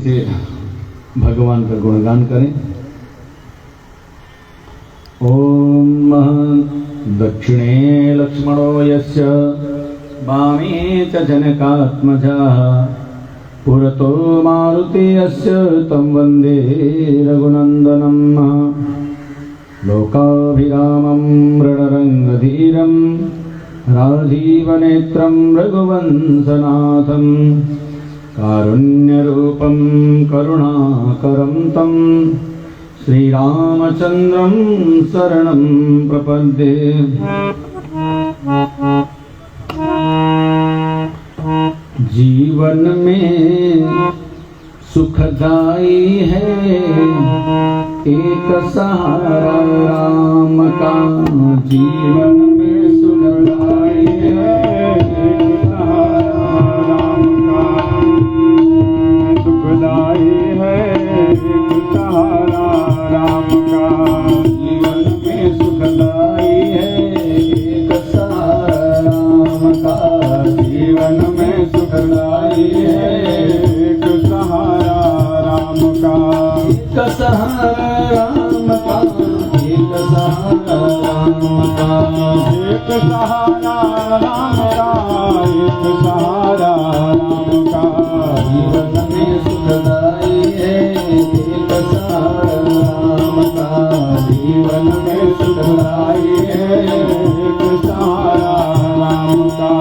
से भगवान का गुणगान करें। ओम दक्षिणे लक्ष्मणो यस्य वामे च जनकात्मजः पुरतो मारुति यस्य तं वन्दे रघुनन्दनं लोकाभिरामं रणरङ्गधीरं राजीवनेत्रं रघुवंशनाथं कारुण्यरूपं करुणाकरं तं श्रीरामचन्द्रं शरणं प्रपद्ये। जीवन में सुखदाई है एक सहारा राम का, जीवन में सुखदाई है एक सहारा राम का, सुखदाई है एक सहारा राम का, जीवन में सुखदाई है एक सहारा राम का, जीवन में सुखदाई है एक सहारा राम का, एक सहारा राम का, एक सहारा राम का, एक सहारा राम का, एक सहारा राम का, जीवन में सुखदाई है एक सहारा राम का, जीवन में सुखदाई है एक सहारा राम का।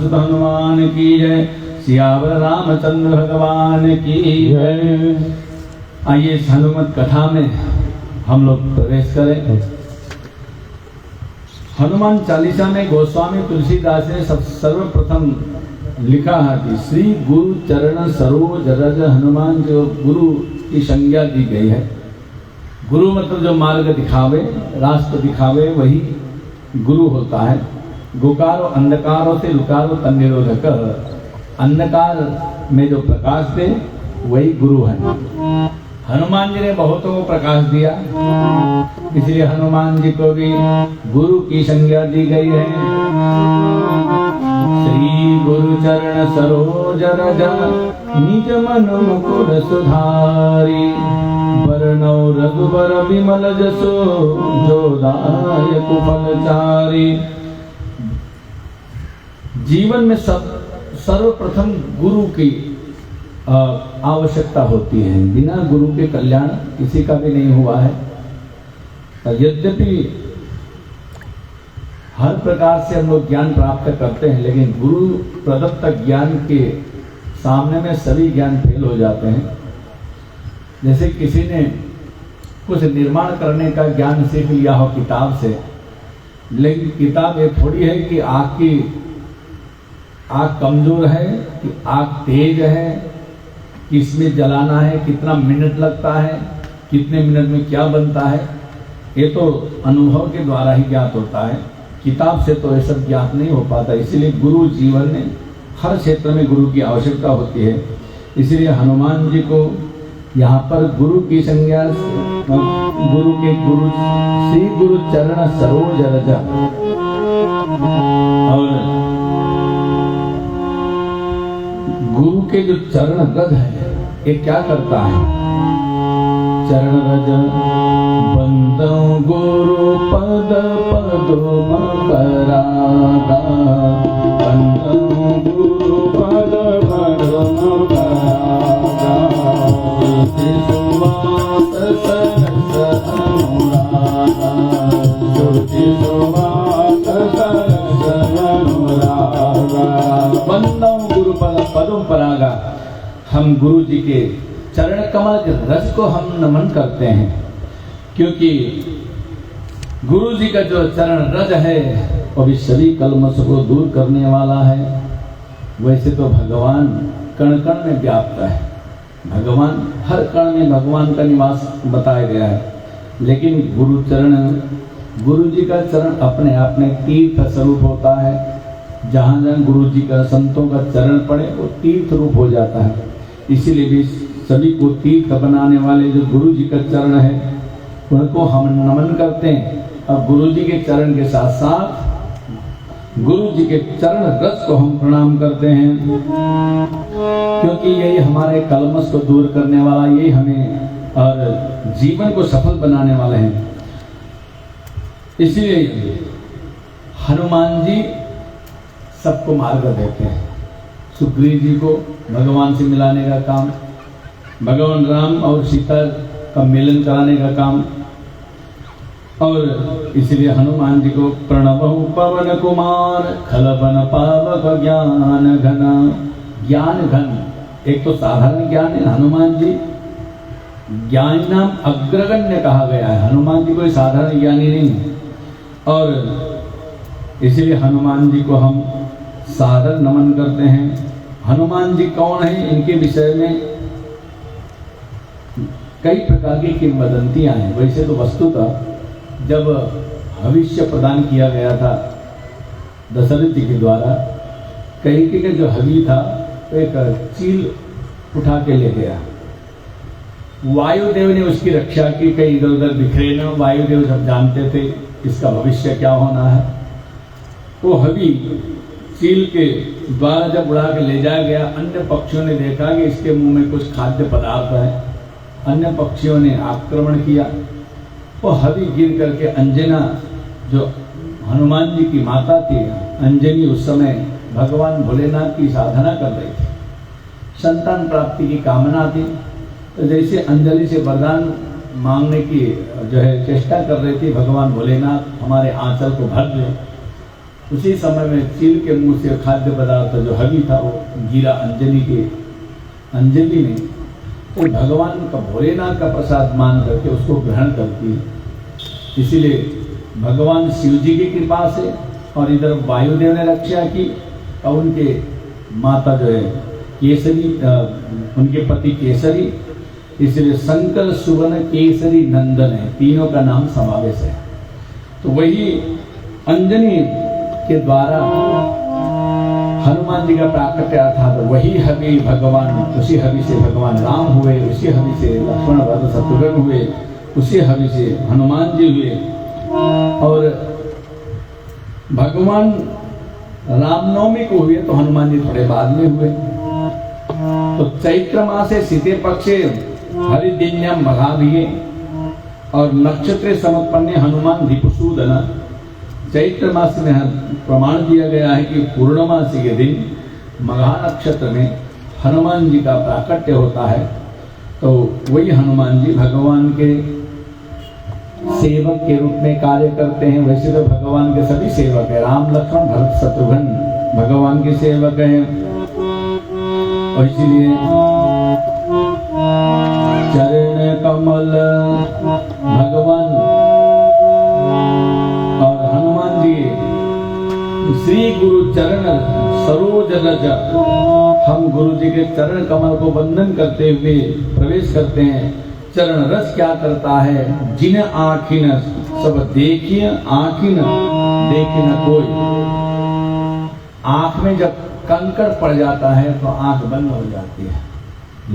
हनुमान की जय, सियावर रामचंद्र भगवान की जय। आइए इस हनुमत कथा में हम लोग प्रवेश करें। हनुमान चालीसा में गोस्वामी तुलसीदास ने सर्वप्रथम लिखा है कि श्री गुरु चरण सरोज रज हनुमान, जो गुरु की संज्ञा दी गई है। गुरु मतलब जो मार्ग दिखावे, रास्ता दिखावे, वही गुरु होता है। गुकारो अंधकारों से लुकारो तन निरोधक, अंधकार में जो प्रकाश दे वही गुरु है। हनुमान जी ने बहुतों को प्रकाश दिया, इसलिए हनुमान जी को भी गुरु की संज्ञा दी गई है। श्री गुरु चरण सरोज रज निज मन मुकुर सुधारी, वरणौ रघुबर विमल जसो जो दायक फलचारी। जीवन में सर्वप्रथम गुरु की आवश्यकता होती है। बिना गुरु के कल्याण किसी का भी नहीं हुआ है। यद्यपि हर प्रकार से हम लोग ज्ञान प्राप्त करते हैं, लेकिन गुरु प्रदत्त ज्ञान के सामने में सभी ज्ञान फेल हो जाते हैं। जैसे किसी ने कुछ निर्माण करने का ज्ञान सीख लिया हो किताब से, लेकिन किताब ये थोड़ी है कि आग कमजोर है कि आग तेज है, किसमें जलाना है, कितना मिनट लगता है, कितने मिनट में क्या बनता है, ये तो अनुभव के द्वारा ही ज्ञात होता है। किताब से तो ये सब ज्ञात नहीं हो पाता। इसलिए गुरु जीवन में हर क्षेत्र में गुरु की आवश्यकता होती है। इसलिए हनुमान जी को यहाँ पर गुरु की संज्ञा, गुरु के गुरु श्री गुरु चरण सरोज रज, और गुरु के जो चरण रज है ये क्या करता है? चरण रज बंदो गुरु पद पदोम परागा, बंदो गुरु पद पदोम परागा, ज्योति सुवास सरस अनुरागा, ज्योति सुवास सरस अनुरागा। बंदो गुरु पद पदोम परागा, हम गुरु जी के चरण कमल के रस को हम नमन करते हैं, क्योंकि गुरु जी का जो चरण रज है वो भी सभी कलमश को दूर करने वाला है। वैसे तो भगवान कण कण में व्याप्त है, भगवान हर कण में भगवान का निवास बताया गया है, लेकिन गुरु जी का चरण अपने आप में तीर्थ स्वरूप होता है। जहाँ जहाँ गुरु जी का संतों का चरण पड़े वो तीर्थ रूप हो जाता है। इसीलिए भी सभी को तीर्थ बनाने वाले जो गुरु जी का चरण है उनको हम नमन करते हैं। और गुरु जी के चरण के साथ साथ गुरु जी के चरण रस को हम प्रणाम करते हैं, क्योंकि यही हमारे कलमश को दूर करने वाला, यही हमें और जीवन को सफल बनाने वाले हैं। इसलिए हनुमान जी सबको मार्ग देते हैं। सुग्रीव जी को भगवान से मिलाने का काम, भगवान राम और सीता का मिलन कराने का काम, और इसलिए हनुमान जी को प्रणवहु पवन कुमार खलबन पावक ज्ञान घन। ज्ञान घन एक तो साधारण ज्ञान है, हनुमान जी ज्ञान नाम अग्रगण्य कहा गया है। हनुमान जी कोई साधारण ज्ञानी नहीं है, और इसलिए हनुमान जी को हम सादर नमन करते हैं। हनुमान जी कौन है, इनके विषय में कई प्रकार की किंवदंतियां हैं। वैसे तो वस्तुतः जब भविष्य प्रदान किया गया था दशरथ जी के द्वारा, कैकेयी का जो हवि था तो एक चील उठा के ले गया। वायुदेव ने उसकी रक्षा की, कई इधर उधर बिखरे न। वायुदेव सब जानते थे इसका भविष्य क्या होना है। वो हवि चील के द्वारा जब उड़ा के ले जाया गया, अन्य पक्षियों ने देखा कि इसके मुंह में कुछ खाद्य पदार्थ है। अन्य पक्षियों ने आक्रमण किया। वो हवि गिर करके अंजना, जो हनुमान जी की माता थी, अंजनी उस समय भगवान भोलेनाथ की साधना कर रही थी, संतान प्राप्ति की कामना थी। तो जैसे अंजलि से वरदान मांगने की जो है चेष्टा कर रही थी, भगवान भोलेनाथ हमारे आंचल को भर दे, उसी समय में चील के मुंह से खाद्य पदार्थ जो हवि था वो गिरा अंजलि में। तो भगवान का भोलेनाथ का प्रसाद मान करके उसको ग्रहण करती है। इसीलिए भगवान शिव जी की कृपा से और इधर वायुदेव ने रक्षा की, और उनके माता जो है केसरी, उनके पति केसरी, इसलिए शंकर सुवन केसरी नंदन है, तीनों का नाम समावेश है। तो वही अंजनी के द्वारा हनुमान जी का प्राकट्य अर्थात वही हवि भगवान, उसी हवि से भगवान राम हुए, उसी हवि से लक्ष्मण भरत शत्रुघ्न हुए, उसी हवि से हनुमान जी हुए। और भगवान रामनवमी को हुए तो हनुमान जी थोड़े बाद में हुए। तो चैत्र मासे शीते पक्षे हरिदिन्यम मघाभिये, और नक्षत्र समत्पन्ने हनुमान रिपुसूदन। चैत्र मास में प्रमाण दिया गया है कि पूर्णमासी के दिन मघा नक्षत्र में हनुमान जी का प्राकट्य होता है। तो वही हनुमान जी भगवान के सेवक के रूप में कार्य करते हैं। वैसे तो भगवान के सभी सेवक हैं, राम लक्ष्मण भरत शत्रुघ्न भगवान के सेवक हैं। और इसलिए चरण कमल भगवान और हनुमान जी श्री गुरु चरण सरोज रज, हम गुरु जी के चरण कमल को वंदन करते हुए प्रवेश करते हैं। चरण रस क्या करता है? जिन आँखिन सब देखिए, आँखिन देखिए न कोई। आंख में जब कंकड़ पड़ जाता है तो आंख बंद हो जाती है,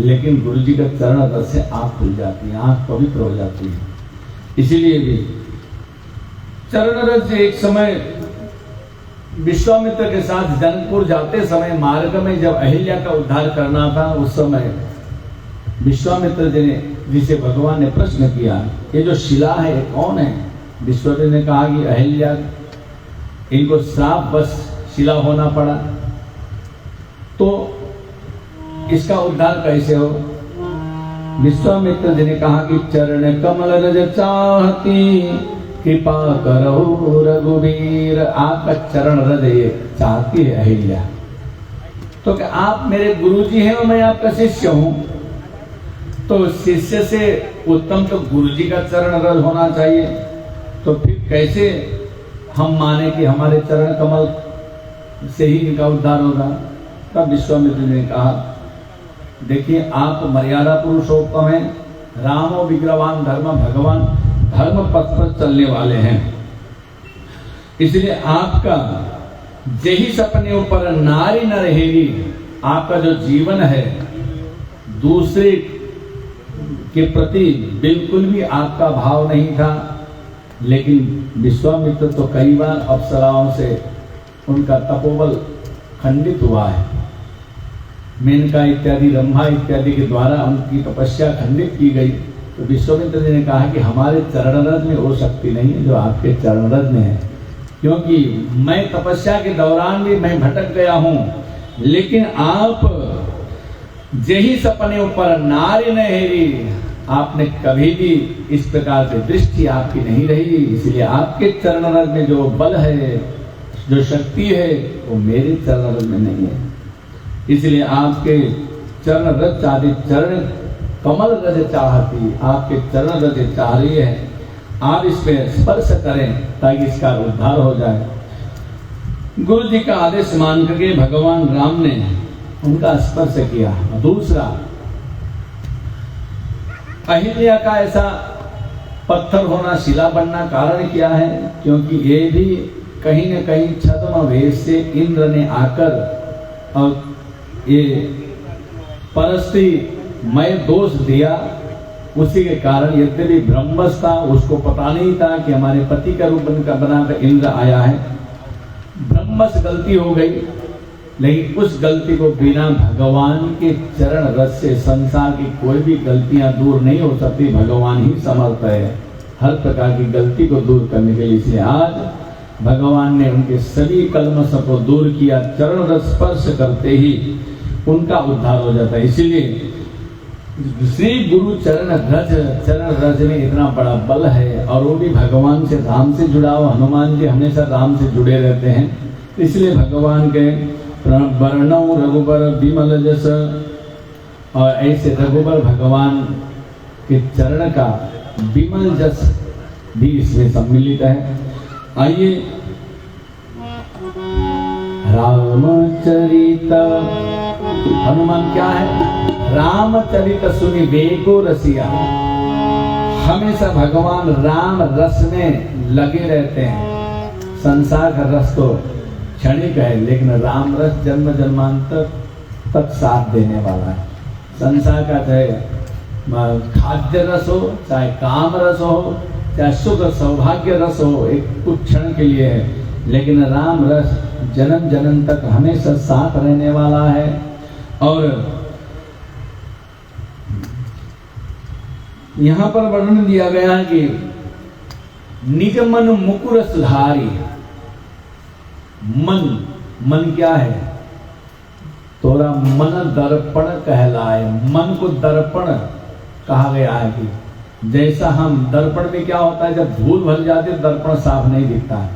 लेकिन गुरु जी का चरण रस से आंख खुल जाती है, आंख पवित्र हो जाती है। इसीलिए भी चरण रस से एक समय विश्वामित्र के साथ जनकपुर जाते समय मार्ग में जब अहिल्या का उद्धार करना था, उस समय विश्वामित्र जी से भगवान ने प्रश्न किया, ये जो शिला है कौन है? विश्वामित्र ने कहा कि अहिल्या, इनको श्राप बस शिला होना पड़ा, तो इसका उद्धार कैसे हो? विश्वामित्र जी ने कहा कि चरण कमल रज चाहती, कृपा करो रघुवीर। आपका चरण रज चाहती है अहिल्या, तो क्या आप मेरे गुरु जी हैं और मैं आपका शिष्य हूं, तो शिष्य से उत्तम तो गुरु जी का चरण रज होना चाहिए। तो फिर कैसे हम माने कि हमारे चरण कमल से ही इनका उद्धार होगा? तब विश्वामित्र ने कहा, देखिए आप मर्यादा पुरुषोत्तम हैं, रामो विग्रहवान धर्म, भगवान धर्म पथ पर चलने वाले हैं, इसलिए आपका जही सपने ऊपर नारी न रहेगी। आपका जो जीवन है दूसरे के प्रति बिल्कुल भी आपका भाव नहीं था, लेकिन विश्वामित्र तो कई बार अप्सराओं से उनका तपोबल खंडित हुआ है। मेनका इत्यादि, रंभा इत्यादि के द्वारा उनकी तपस्या खंडित की गई। तो विश्वामित्र जी ने कहा कि हमारे चरण रज में वो शक्ति नहीं है जो आपके चरण रज में है, क्योंकि मैं तपस्या के दौरान भी मैं भटक गया हूं, लेकिन आप जही सपने ऊपर नारी न हेरी, आपने कभी भी इस प्रकार से दृष्टि आपकी नहीं रही, इसलिए आपके चरण रज में जो बल है, जो शक्ति है, वो मेरे चरण रज में नहीं है। इसलिए आपके चरण रज चाहती, चरण कमल रज चाहती, आपके चरण रज चाह रही है, आप इस पे स्पर्श करें ताकि इसका उद्धार हो जाए। गुरु जी का आदेश मान करके भगवान राम ने उनका स्पर्श किया। दूसरा, अहिल्या का ऐसा पत्थर होना, शिला बनना कारण क्या है? क्योंकि ये भी कहीं न कहीं छद्म वेश से इंद्र ने आकर और ये परस्त्री मैं दोष दिया, उसी के कारण यद्यपि ब्रह्मस था, उसको पता नहीं था कि हमारे पति का रूप बनाकर इंद्र आया है। ब्रह्मस गलती हो गई, लेकिन उस गलती को बिना भगवान के चरण रस से संसार की कोई भी गलतियां दूर नहीं हो सकती। भगवान ही समर्थ है हर प्रकार की गलती को दूर करने के लिए। इसलिए आज भगवान ने उनके सभी कलमश को दूर किया, चरण रस स्पर्श करते ही उनका उद्धार हो जाता है। इसीलिए श्री गुरु चरण रज में इतना बड़ा बल है, और वो भी भगवान से, राम से जुड़ा हुआ। हनुमान जी हमेशा राम से जुड़े रहते हैं, इसलिए भगवान के वर्णव रघुबर विमल जस, और ऐसे रघुबर भगवान के चरण का विमल जस भी इसमें सम्मिलित है। आइए, रामचरित, हनुमान क्या है? रामचरित सुनि बेको रसिया, हमेशा भगवान राम रस में लगे रहते हैं। संसार का रस तो क्षणिक है, लेकिन राम रस जन्म जन्मांतर तक साथ देने वाला है। संसार का चाहे खाद्य रस हो, चाहे काम रस हो, चाहे सुख सौभाग्य रस हो, एक कुछ क्षण के लिए है, लेकिन राम रस जन्म जन्म तक हमेशा साथ रहने वाला है। और यहां पर वर्णन दिया गया है कि निज मन मुकुर सुधारी। मन क्या है? तोरा मन दर्पण कहलाए। मन को दर्पण कहा गया है कि जैसा हम दर्पण में क्या होता है, जब धूल भर जाती है दर्पण साफ नहीं दिखता है,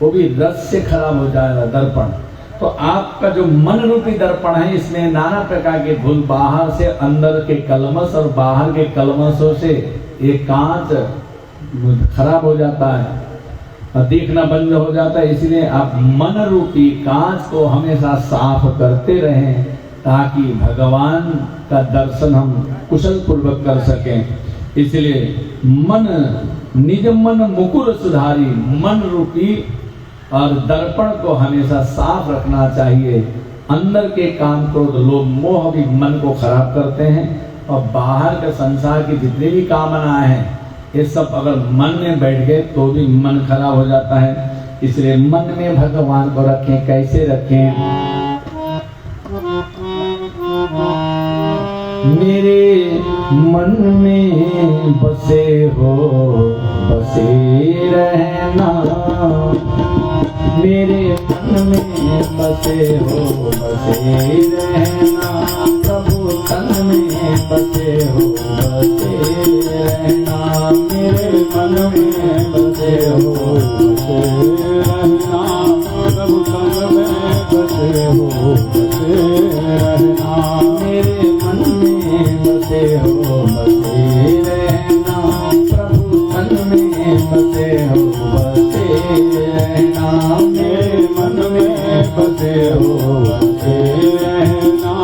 वो भी रस से खराब हो जाएगा दर्पण। तो आपका जो मन रूपी दर्पण है, इसमें नाना प्रकार के धूल, बाहर से अंदर के कलमश और बाहर के कलमशों से ये कांच खराब हो जाता है और देखना बंद हो जाता है। इसलिए आप मन रूपी कांच को हमेशा साफ करते रहें ताकि भगवान का दर्शन हम कुशल पूर्वक कर सकें। इसलिए मन निज मन मुकुर सुधारी, मन रूपी और दर्पण को हमेशा साफ रखना चाहिए। अंदर के काम क्रोध लोभ मोह भी मन को खराब करते हैं और बाहर के संसार की जितनी भी कामनाएं हैं ये सब अगर मन में बैठ गए तो भी मन खराब हो जाता है। इसलिए मन में भगवान को रखें। कैसे रखें? मेरे मन में बसे हो बसे रहना, मेरे मन में बसे हो बसे रहना, प्रभु तन में बसे हो बसे रहना, मेरे मन में बसे हो बसे रहना, प्रभु तन में बसे हो बसे रहना, मेरे मन में बसे हो बसे रहना, प्रभु तन में बसे हो बसे रहना, मेरे मन में बसे हो बसे रहना,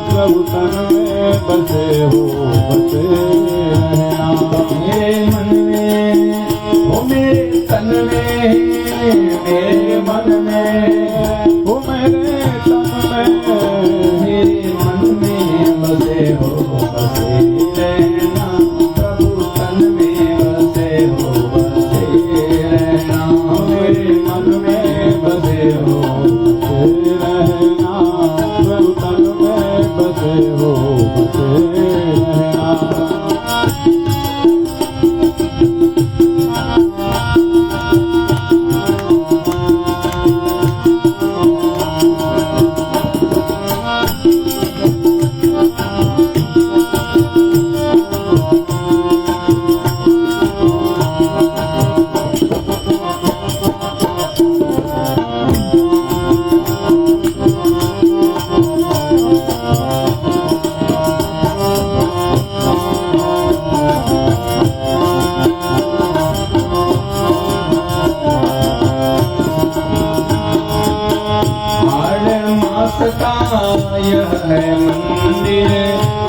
प्रभु तन में बसे हो बसे रहना, मेरे मन में हो मेरे तन में, मेरे मन में हो मेरे तन में, मेरे मन में बसे हो बसे रहना, प्रभु तन में बसे हो बसे रहना, मेरे मन में बसे हो बसे रहना, प्रभु तन में बसे हो बसे रहना। यह है मंदिर,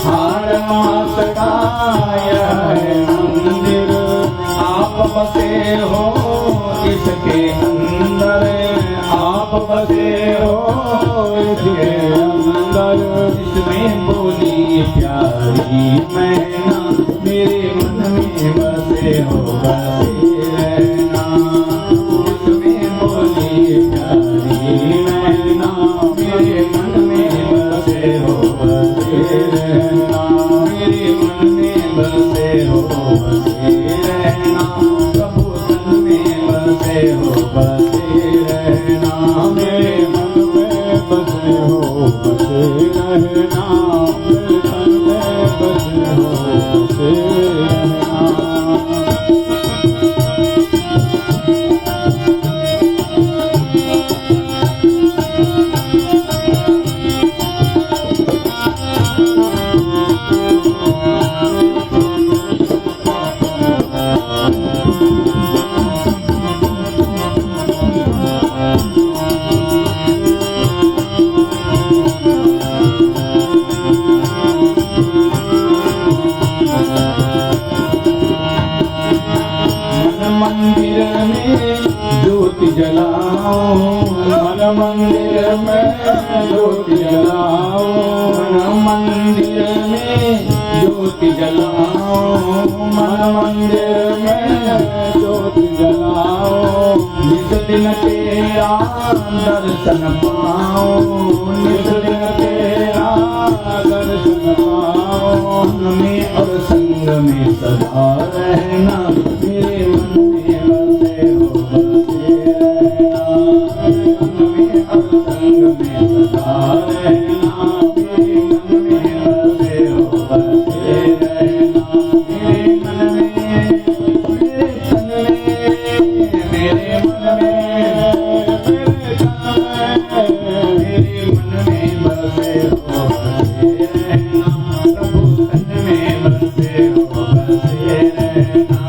हाड़ मास का यह है मंदिर, आप बसे हो इसके अंदर, आप बसे हो इसके अंदर, इसमें बोली प्यारी मैना, मेरे मन में बसे हो बसे रहना, इसमें बोली प्यारी मैना, मेरे मन में बसे हो बसे रहना, मेरे मन में बसे हो बसे रहना, प्रभु तन में बसे हो बसे रहना, मेरे मन में बसे हो बसे रहना, मेरे तन में बसे हो बसे रहना। मंदिर में ज्योति जलाओ, मन मंदिर में ज्योति जलाओ, मन मंदिर में ज्योति जलाओ, मन मंदिर में ज्योति जलाओ, निज दिन तेरा दर्शन पाओ, निज दिन तेरा दर्शन पाओ, में और संग में सदा रहना, मेरे मन में बसे हो बसे रहना, मन में और संग में सदा रहना, मेरे मन में बसे हो बसे रहना, मेरे मन में मेरे तन में, मेरे मन में मेरे तन में, मेरे मन में बसे हो बसे रहना, प्रभु तन में बसे हो बसे रहना,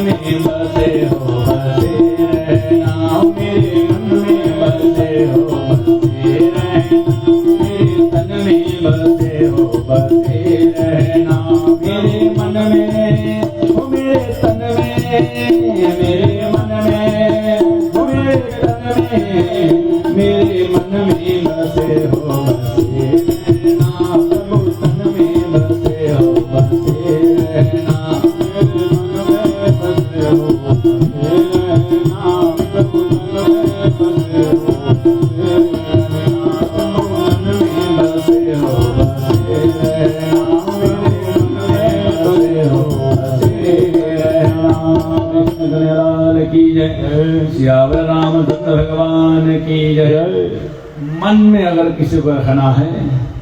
में बसे हो बसे रहना, मेरे मन में बसे हो बसे रहना, मेरे तन में बसे हो बसे रहना, मेरे मन में हो मेरे तन में, मेरे मन में हो मेरे तन में, मेरे मन में बसे हो बसे रहना, प्रभु तन में बसे हो बसे रहना, मेरे मन में बसे हो बसे रहना, प्रभु तन में बसे हो बसे रहना, प्रभु मन में बसे हो बसे रहना, मेरे मन में बसे हो बसे रहना। कृष्ण कन्हैया की जय, सियावर रामचंद्र भगवान की जय। मन में अगर किसी को रखना है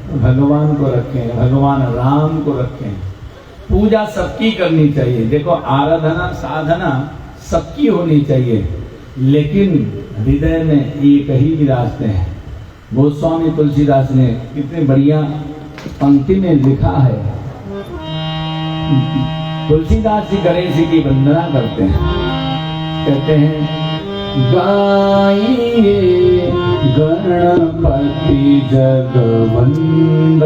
तो भगवान को रखें, भगवान राम को रखें। पूजा सबकी करनी चाहिए। देखो आराधना साधना सबकी होनी चाहिए, लेकिन हृदय में एक ही विराजते हैं। गोस्वामी तुलसीदास ने कितने बढ़िया पंक्ति में लिखा है। तुलसीदास जी गणेश जी की वंदना करते हैं, कहते हैं गाइए गणपति जगवंदन,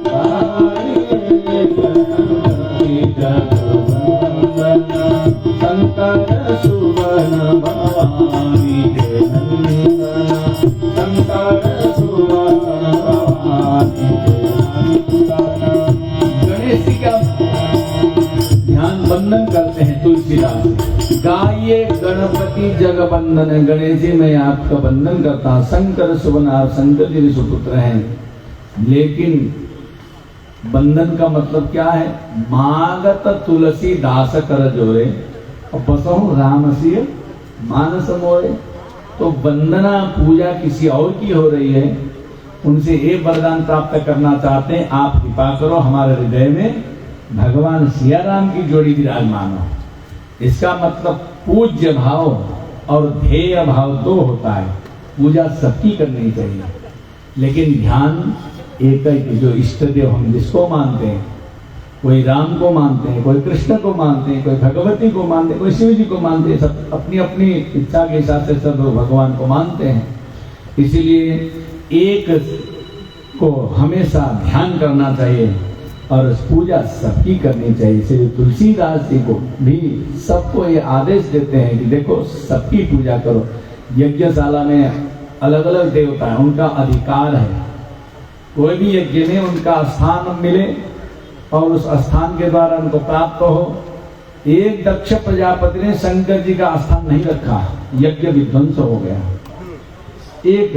गाइए गणपति जगवंदन, शंकर सुवन भवानी के नंदन, शंकर सुवन भवानी के नंदन। गणेश जी का ध्यान वंदन करते हैं तुलसीदास। गाइए गणपति जगवंदन, गणेश जी मैं आपका वंदन करता हूं। शंकर सुवन, आप शंकर जी के सुपुत्र हैं। लेकिन वंदन का मतलब क्या है? मागत तुलसी दास कर जोरे और बसहु राम सिय मानस मोरे। तो वंदना पूजा किसी और की हो रही है, उनसे एक वरदान प्राप्त करना चाहते हैं, आप कृपा करो हमारे हृदय में भगवान सिया राम की जोड़ी विराजमान हो। इसका मतलब पूज्य भाव और ध्येय भाव दो होता है। पूजा सबकी करनी चाहिए, लेकिन ध्यान एक ही, जो इष्ट देव हम जिसको मानते हैं, कोई राम को मानते हैं, कोई कृष्ण को मानते हैं, कोई भगवती को मानते हैं, कोई शिव जी को मानते हैं, सब अपनी अपनी इच्छा के हिसाब से सब भगवान को मानते हैं। इसीलिए एक को हमेशा ध्यान करना चाहिए और पूजा सबकी करनी चाहिए। इसलिए तुलसीदास जी को भी सबको ये आदेश देते हैं कि देखो सबकी पूजा करो। यज्ञशाला में अलग अलग देवता है, उनका अधिकार है, कोई भी यज्ञ में उनका स्थान मिले और उस स्थान के द्वारा उनको प्राप्त हो। एक दक्ष प्रजापति ने शंकर जी का स्थान नहीं रखा, यज्ञ विध्वंस हो गया। एक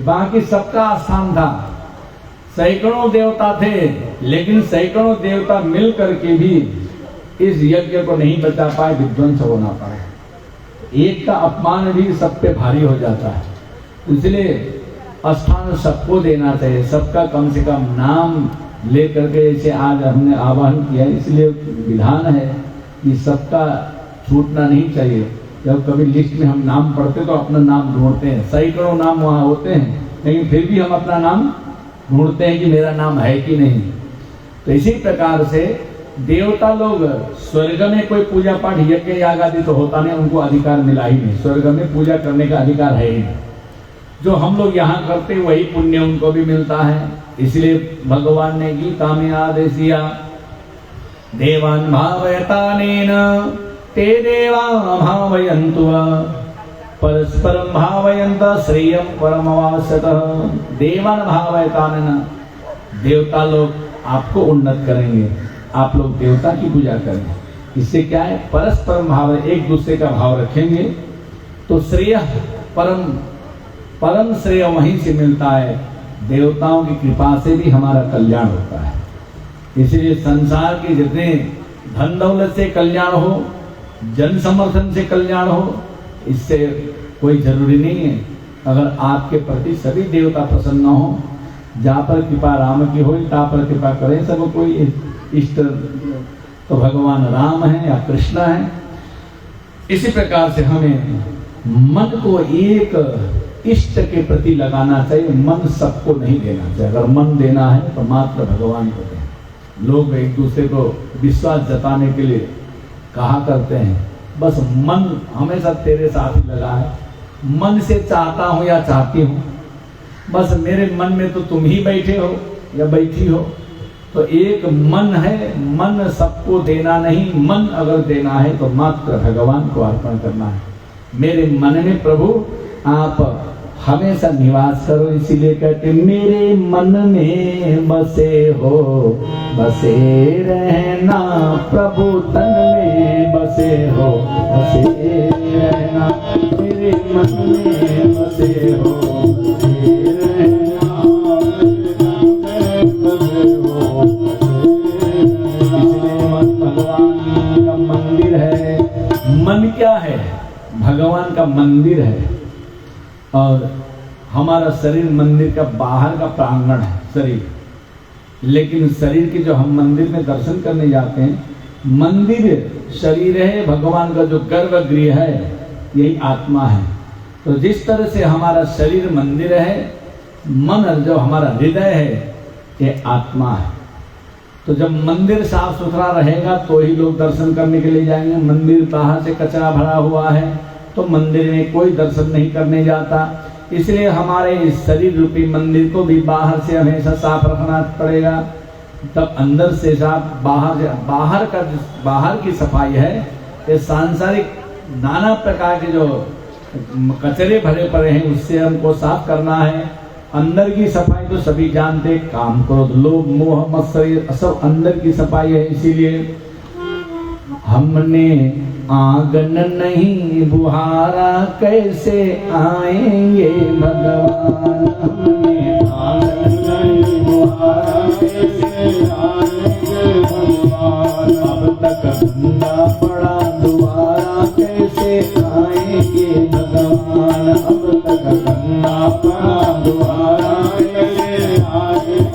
बाकी सबका स्थान था, सैकड़ों देवता थे, लेकिन सैकड़ों देवता मिल करके भी इस यज्ञ को नहीं बचा पाए, विध्वंस होना पड़ा। एक का अपमान भी सब पे भारी हो जाता है, इसलिए स्थान सबको देना चाहिए। सबका कम से कम नाम ले करके, जैसे आज हमने आह्वान किया, इसलिए विधान है कि सबका छूटना नहीं चाहिए। जब कभी लिस्ट में हम नाम पढ़ते तो अपना नाम ढूंढते हैं, सैकड़ों नाम वहाँ होते हैं, लेकिन फिर भी हम अपना नाम ढूंढते हैं कि मेरा नाम है कि नहीं। तो इसी प्रकार से देवता लोग स्वर्ग में कोई पूजा पाठ यज्ञ याग आदि तो होता नहीं, उनको अधिकार मिला ही नहीं, स्वर्ग में पूजा करने का अधिकार है ही नहीं। जो हम लोग यहाँ करते हैं वही पुण्य उनको भी मिलता है। इसलिए भगवान ने गीता में आदेश दिया, देवान भावयतानेन ते देवा भावयन्तु परस्परम भावयन्त श्रेयम परमवासतः। देवान भावयतानेन, देवता लोग आपको उन्नत करेंगे, आप लोग देवता की पूजा करेंगे। इससे क्या है? परस्परम भाव, एक दूसरे का भाव रखेंगे तो श्रेय परम श्रेय वहीं से मिलता है। देवताओं की कृपा से भी हमारा कल्याण होता है। इसलिए संसार के जितने धन दौलत से कल्याण हो, जन समर्थन से कल्याण हो, इससे कोई जरूरी नहीं है। अगर आपके प्रति सभी देवता प्रसन्न हो, जहाँ पर कृपा राम की हो तहाँ पर कृपा करें सब कोई इष्ट, तो भगवान राम है या कृष्ण है। इसी प्रकार से हमें मन को एक इष्ट के प्रति लगाना चाहिए, मन सबको नहीं देना चाहिए। अगर मन देना है तो मात्र भगवान को दें। लोग एक दूसरे को विश्वास जताने के लिए कहा करते हैं बस मन हमेशा तेरे साथ ही लगा है, मन से चाहता हूँ या चाहती हूँ, बस मेरे मन में तो तुम ही बैठे हो या बैठी हो। तो एक मन है, मन सबको देना नहीं, मन अगर देना है तो मात्र भगवान को अर्पण करना है। मेरे मन में प्रभु आप हमेशा निवास करो, इसीलिए कहते मेरे मन में बसे हो, बसे रहना प्रभु तन में बसे हो, बसे रहना मेरे मन में बसे हो, बसे रहना बसे हो। इसलिए मन भगवान का मंदिर है। मन क्या है? भगवान का मंदिर है। और हमारा शरीर मंदिर का बाहर का प्रांगण है शरीर, लेकिन शरीर के जो हम मंदिर में दर्शन करने जाते हैं, मंदिर शरीर है, भगवान का जो गर्भगृह है यही आत्मा है। तो जिस तरह से हमारा शरीर मंदिर है, मन जो हमारा हृदय है ये आत्मा है। तो जब मंदिर साफ सुथरा रहेगा तो ही लोग दर्शन करने के लिए जाएंगे। मंदिर बाहर से कचरा भरा हुआ है तो मंदिर में कोई दर्शन नहीं करने जाता। इसलिए हमारे इस शरीर रूपी मंदिर को भी बाहर से हमेशा साफ रखना पड़ेगा, तब अंदर से साफ। बाहर की सफाई है, ये सांसारिक नाना प्रकार के जो कचरे भरे पड़े हैं उससे हमको साफ करना है। अंदर की सफाई तो सभी जानते, काम क्रोध लोभ मोह मत्सर सब अंदर की सफाई है। इसीलिए हमने आंगन नहीं बुहारा कैसे आएंगे भगवान, हमने आंगन नहीं बुहारा कैसे आएंगे भगवान। अब तक गंदा पड़ा दोबारा कैसे आएंगे भगवान, अब तक गंदा पड़ा दोबारा कैसे आएंगे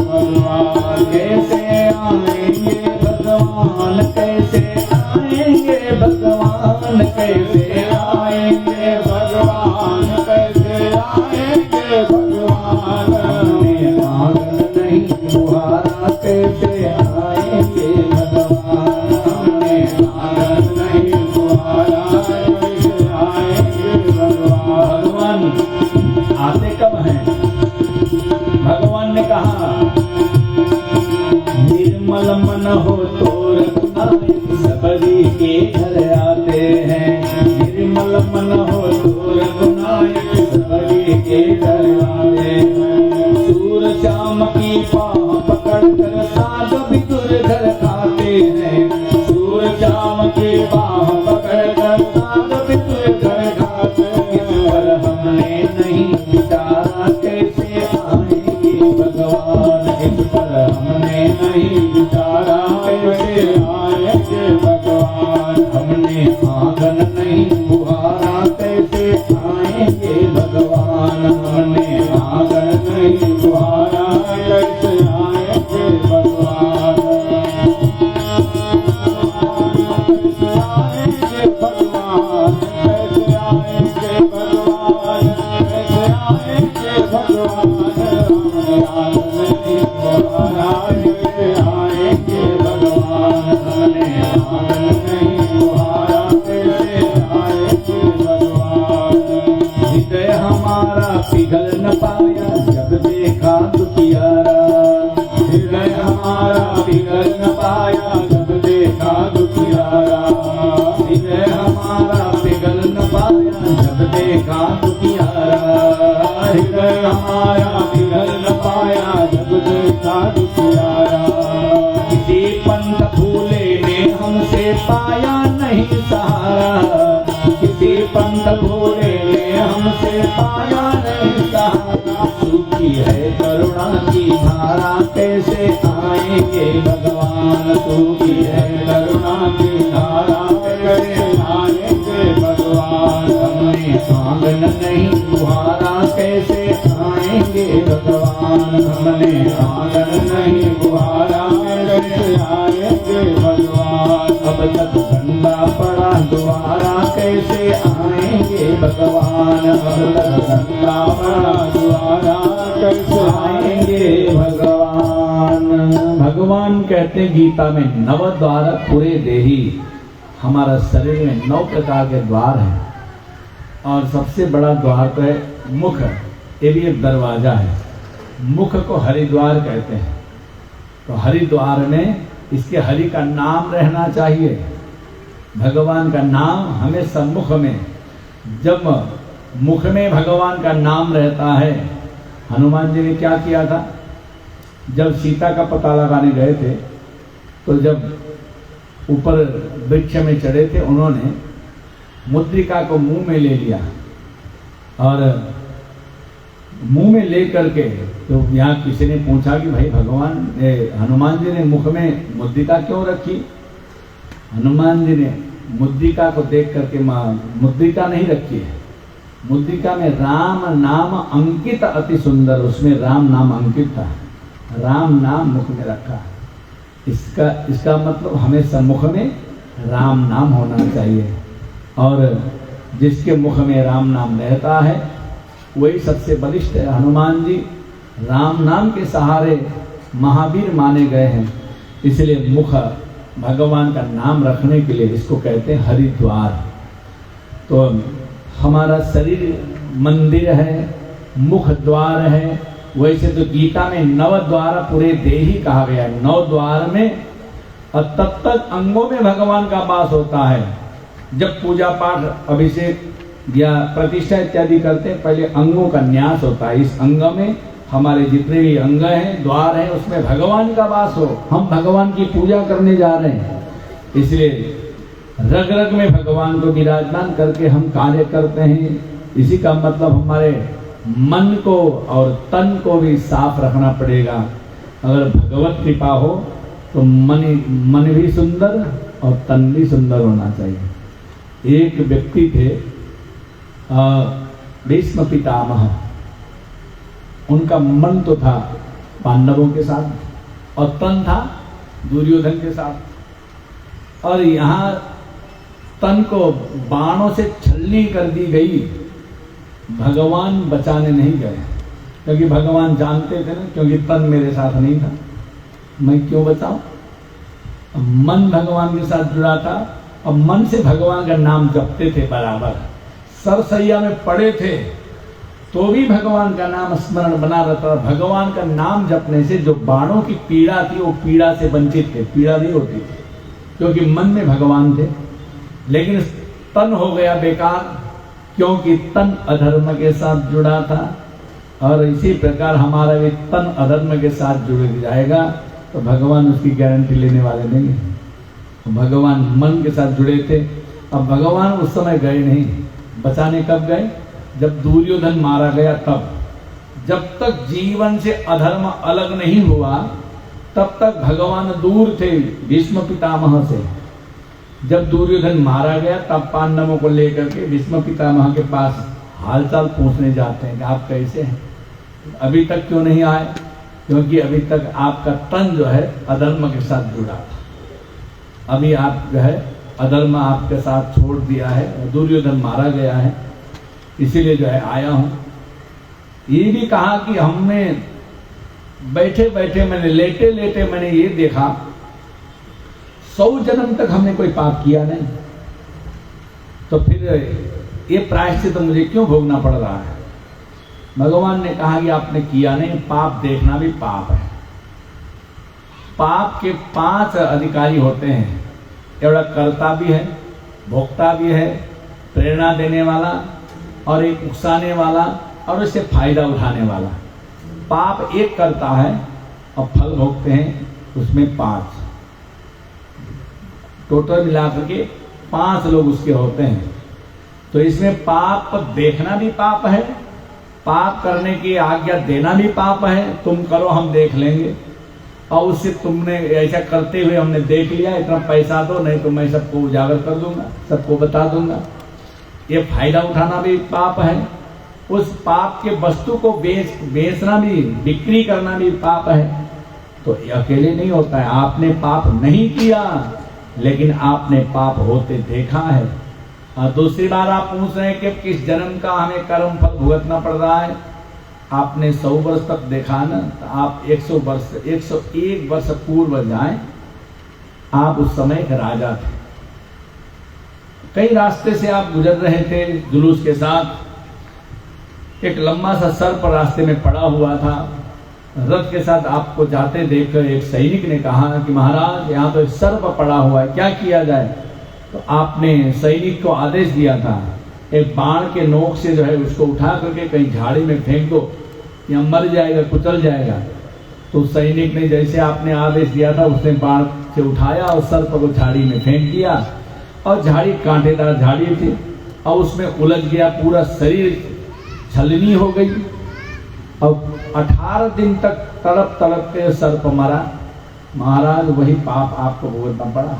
भगवान। कैसे आएंगे भगवान, कैसे आएंगे भगवान, कैसे आएंगे भगवान, कैसे आएंगे भगवान। आंगन नहीं बुहारा कैसे आएंगे भगवान, हमने आंगन नहीं बुहारा कैसे आएंगे भगवान। भगवान आते कब हैं? भगवान ने कहा निर्मल मन हो तो सबरी के घर आते हैं, निर्मल मन हो तो रघुनायक सबरी के घर आते हैं। सूर श्याम की बाह पकड़ कर साग बितुर घर खाते हैं, सूर श्याम की बाह पकड़ कर साग बितुर घर खाते हैं। इस पर हमने नहीं विचारा कैसे आएंगे भगवान, इस पर हमने नहीं विचारा कैसे आएंगे भगवान। हमने आंगन नहीं बुहारा कैसे आएंगे भगवान, हमने आंगन नहीं बुहारा कैसे आएंगे भगवान। कैसे आएंगे भगवान, कैसे आएंगे भगवान, कैसे आएंगे भगवान। हमने आंगन नहीं बुहारा कैसे आएंगे भगवान, हमने आंगन नहीं बुहारा कैसे आएंगे भगवान। हृदय हमारा पिघल न पाया जब देखा दुखियारा, हृदय हमारा पिघल न पाया जब देखा दुखियारा, हृदय हमारा पिघल न पाया जब देखा दुखियारा, हृदय हमारा पिघल न पाया जब देखा दुखियारा। किसी पंथ भूले ने हमसे पाया नहीं सहारा, किसी पंथ भूले ने हमसे पाया नहीं सहारा। सूखी है करुणा की धारा कैसे आएंगे भगवान, सूखी है करुणा की धारा कैसे आएंगे भगवान। हमने आंगन नहीं बुहारा कैसे आएंगे भगवान, हमने आंगन नहीं बुहारा कैसे आएंगे भगवान। अब तक गंदा पड़ा द्वारा कैसे आएंगे भगवान, अब तक गंदा पड़ा द्वारा कैसे आएंगे भगवान। भगवान कहते गीता में नव द्वार पूरे देही, हमारा शरीर में 9 प्रकार के द्वार हैं और सबसे बड़ा द्वार तो है मुख, ये भी एक दरवाजा है। मुख को हरिद्वार कहते हैं। तो हरिद्वार में इसके हरि का नाम रहना चाहिए, भगवान का नाम हमेशा मुख में। जब मुख में भगवान का नाम रहता है, हनुमान जी ने क्या किया था, जब सीता का पता लगाने गए थे तो जब ऊपर वृक्ष में चढ़े थे, उन्होंने मुद्रिका को मुंह में ले लिया और मुंह में ले करके, तो यहाँ किसी ने पूछा कि भाई भगवान हनुमान जी ने मुख में मुद्रिका क्यों रखी। हनुमान जी ने मुद्रिका को देख करके मुद्रिका नहीं रखी है, मुद्रिका में राम नाम अंकित, अति सुंदर, उसमें राम नाम अंकित था, राम नाम मुख में रखा है। इसका मतलब हमेशा मुख में राम नाम होना चाहिए और जिसके मुख में राम नाम रहता है वही सबसे बलिष्ठ है। हनुमान जी राम नाम के सहारे महावीर माने गए हैं, इसलिए मुख भगवान का नाम रखने के लिए इसको कहते हैं हरिद्वार। तो हमारा शरीर मंदिर है, मुख द्वार है। वैसे तो गीता में 9 द्वार पूरे देही कहा गया है, 9 द्वार में, और तब तक अंगों में भगवान का वास होता है। जब पूजा पाठ अभिषेक या प्रतिष्ठा इत्यादि करते हैं, पहले अंगों का न्यास होता है। इस अंग में हमारे जितने भी अंग हैं, द्वार हैं, उसमें भगवान का वास हो। हम भगवान की पूजा करने जा रहे हैं, इसलिए रग रग में भगवान को विराजमान करके हम कार्य करते हैं। इसी का मतलब हमारे मन को और तन को भी साफ रखना पड़ेगा। अगर भगवत कृपा हो तो मन भी सुंदर और तन भी सुंदर होना चाहिए। एक व्यक्ति थे भीष्म पितामह, उनका मन तो था पांडवों के साथ और तन था दुर्योधन के साथ, और यहाँ तन को बाणों से छलनी कर दी गई, भगवान बचाने नहीं गए, क्योंकि भगवान जानते थे ना, क्योंकि तन मेरे साथ नहीं था, मैं क्यों बचाऊं। मन भगवान के साथ जुड़ा था और मन से भगवान का नाम जपते थे बराबर। सरसैया में पड़े थे तो भी भगवान का नाम स्मरण बना रहता। भगवान का नाम जपने से जो बाणों की पीड़ा थी वो पीड़ा से वंचित थे, पीड़ा नहीं होती थी, क्योंकि मन में भगवान थे। लेकिन तन हो गया बेकार, क्योंकि तन अधर्म के साथ जुड़ा था। और इसी प्रकार हमारा भी तन अधर्म के साथ जुड़ जाएगा तो भगवान उसकी गारंटी लेने वाले नहीं है। तो भगवान मन के साथ जुड़े थे। अब भगवान उस समय गए नहीं, बचाने कब गए, जब दुर्योधन मारा गया तब। जब तक जीवन से अधर्म अलग नहीं हुआ तब तक भगवान दूर थे भीष्म पितामह से। जब दुर्योधन मारा गया तब पांडवों को लेकर के भीष्म पितामह के पास हालचाल पूछने जाते हैं कि आप कैसे हैं, अभी तक क्यों नहीं आए, क्योंकि अभी तक आपका तन जो है अधर्म के साथ जुड़ा था। अभी आप जो है अधर्म आपके साथ छोड़ दिया है, दुर्योधन मारा गया है, इसीलिए जो है आया हूं। ये भी कहा कि हमने बैठे बैठे मैंने लेटे लेटे मैंने ये देखा 100 जन्म तक हमने कोई पाप किया नहीं, तो फिर ये प्रायश्चित तो मुझे क्यों भोगना पड़ रहा है। भगवान ने कहा कि आपने किया नहीं, पाप देखना भी पाप है। पाप के 5 अधिकारी होते हैं, एवढा कर्ता भी है, भोक्ता भी है, प्रेरणा देने वाला और एक उकसाने वाला और उससे फायदा उठाने वाला। पाप एक करता है और फल भोगते हैं उसमें 5, टोटल मिलाकर के 5 लोग उसके होते हैं। तो इसमें पाप देखना भी पाप है, पाप करने की आज्ञा देना भी पाप है। तुम करो हम देख लेंगे, और उससे तुमने ऐसा करते हुए हमने देख लिया, इतना पैसा दो नहीं तो मैं सबको उजागर कर दूंगा, सबको बता दूंगा। ये फायदा उठाना भी पाप है। उस पाप के वस्तु को बेचना भी, बिक्री करना भी पाप है। तो ये अकेले नहीं होता है, आपने पाप नहीं किया लेकिन आपने पाप होते देखा है। और दूसरी बार आप पूछ रहे हैं कि किस जन्म का हमें कर्म फल भुगतना पड़ रहा है। आपने 100 वर्ष तक देखा ना, तो आप 101 वर्ष पूर्व जाएं, आप उस समय एक राजा थे। कई रास्ते से आप गुजर रहे थे जुलूस के साथ, एक लंबा सा सर्प रास्ते में पड़ा हुआ था। रथ के साथ आपको जाते देखकर एक सैनिक ने कहा कि महाराज यहाँ तो एक सर्प पड़ा हुआ है, क्या किया जाए? तो आपने सैनिक को आदेश दिया था एक बाण के नोक से जो है उसको उठा करके कहीं झाड़ी में फेंक दो, या मर जाएगा, कुचल जाएगा। तो सैनिक ने जैसे आपने आदेश दिया था उसने बाण से उठाया और सर्प को झाड़ी में फेंक दिया, और झाड़ी कांटेदार झाड़ी थी और उसमें उलझ गया, पूरा शरीर छलनी हो गई और 18 दिन तक तड़प तड़प के सर्प मरा। महाराज वही पाप आपको भुगतना पड़ा,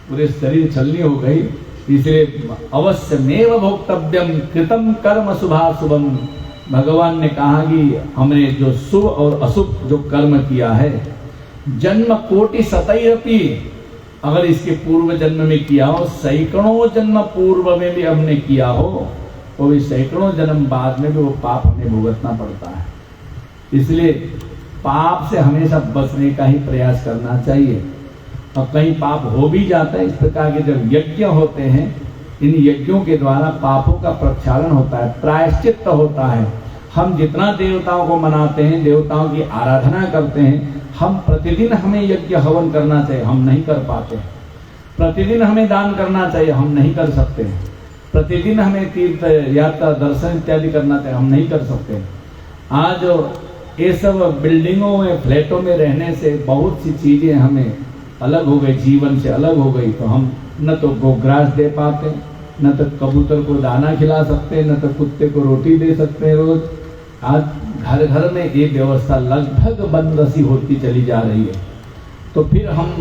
पूरे शरीर छलनी हो गई। इसलिए अवश्य मेव भोक्तव्यम कृतम कर्म शुभाशुभम। भगवान ने कहा कि हमने जो शुभ और अशुभ जो कर्म किया है, जन्म कोटि शतैरपि, अगर इसके पूर्व जन्म में किया हो, सैकड़ों जन्म पूर्व में भी हमने किया हो, तो भी सैकड़ों जन्म बाद में भी वो पाप हमें भुगतना पड़ता है। इसलिए पाप से हमेशा बचने का ही प्रयास करना चाहिए। और कहीं पाप हो भी जाता है, इस प्रकार के जब यज्ञ होते हैं, इन यज्ञों के द्वारा पापों का प्रक्षालन होता है, प्रायश्चित होता है। हम जितना देवताओं को मनाते हैं, देवताओं की आराधना करते हैं, हम प्रतिदिन हमें यज्ञ हवन करना चाहिए, हम नहीं कर पाते। प्रतिदिन हमें दान करना चाहिए, हम नहीं कर सकते। प्रतिदिन हमें तीर्थ यात्रा दर्शन इत्यादि करना चाहिए, हम नहीं कर सकते। आज ये सब बिल्डिंगों में फ्लैटों में रहने से बहुत सी चीजें हमें अलग हो गई, जीवन से अलग हो गई। तो हम न तो गोग्रास दे पाते, न तो कबूतर को दाना खिला सकते, न तो कुत्ते को रोटी दे सकते रोज। आज घर घर में ये व्यवस्था लगभग बंद सी होती चली जा रही है। तो फिर हम